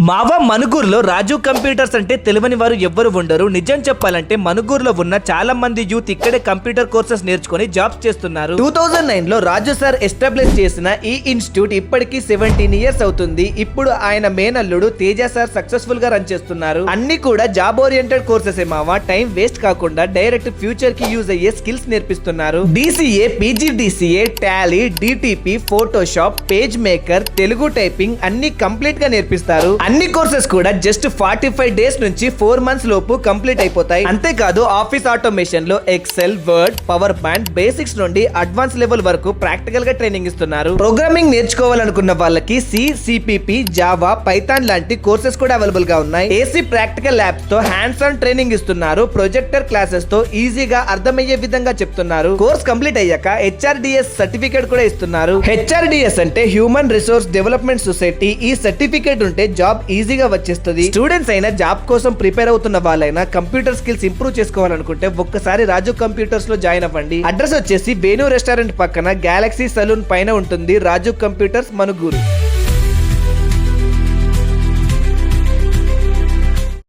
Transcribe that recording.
మావా మనుగూరులో రాజు కంప్యూటర్స్ అంటే తెలియని వారు ఎవ్వరు ఉండరు. నిజం చెప్పాలంటే మనుగూరులో ఉన్న చాలా మంది యూత్ ఇక్కడే కంప్యూటర్ కోర్సెస్ నేర్చుకుని జాబ్స్ చేస్తున్నారు. 2009 లో రాజు సార్ ఎస్టాబ్లిష్ చేసిన ఈ ఇన్స్టిట్యూట్ ఇప్పటికి 17 ఇయర్స్ అవుతుంది. ఇప్పుడు ఆయన మేనల్లుడు తేజ సార్ సక్సెస్ఫుల్ గా రన్ చేస్తున్నారు. అన్ని కూడా జాబ్ ఓరియంటెడ్ కోర్సెస్ మావా. టైం వేస్ట్ కాకుండా డైరెక్ట్ ఫ్యూచర్ కి యూజ్ అయ్యే స్కిల్స్ నేర్పిస్తున్నారు. DCA, PGDCA, Tally, DTP, Photoshop, page maker, Telugu typing అన్ని కంప్లీట్ గా నేర్పిస్తారు. అన్ని కోర్సెస్ కూడా జస్ట్ 45 డేస్ నుంచి 4 మంత్స్ లోపు కంప్లీట్ అయిపోతాయి. అంతేకాదు ఆఫీస్ ఆటోమేషన్ లో Excel, Word, PowerPoint basics నుండి అడ్వాన్స్ లెవెల్ వరకు ప్రాక్టికల్ గా ట్రైనింగ్ ఇస్తున్నారు. ప్రోగ్రామింగ్ నేర్చుకోవాలనుకున్న వాళ్ళకి C, CPP, జావా, పైథాన్ లాంటి కోర్సెస్ కూడా అవైలబుల్ గా ఉన్నాయి. AC ప్రాక్టికల్ ల్యాబ్స్ తో హ్యాండ్స్ ఆన్ ట్రైనింగ్ ఇస్తున్నారు. ప్రొజెక్టర్ క్లాసెస్ తో ఈజీగా అర్థమయ్యే విధంగా చెప్తున్నారు. కోర్స్ కంప్లీట్ అయ్యాక HRDS సర్టిఫికేట్ కూడా ఇస్తున్నారు. HRDS అంటే హ్యూమన్ రిసోర్స్ డెవలప్మెంట్ సొసైటీ. ఈ సర్టిఫికేట్ ఉంటే జాబ్ ఈజీగా వచ్చేస్తుంది. స్టూడెంట్స్ అయినా జాబ్ కోసం ప్రిపేర్ అవుతున్న వాళ్ళైనా కంప్యూటర్ స్కిల్స్ ఇంప్రూవ్ చేసుకోవాలనుకుంటే ఒక్కసారి రాజు కంప్యూటర్స్ లో జాయిన్ అవ్వండి. అడ్రస్ వచ్చేసి వేణు రెస్టారెంట్ పక్కన గ్యాలక్సీ సలూన్ పైన ఉంటుంది. రాజు కంప్యూటర్స్ మనుగూరు.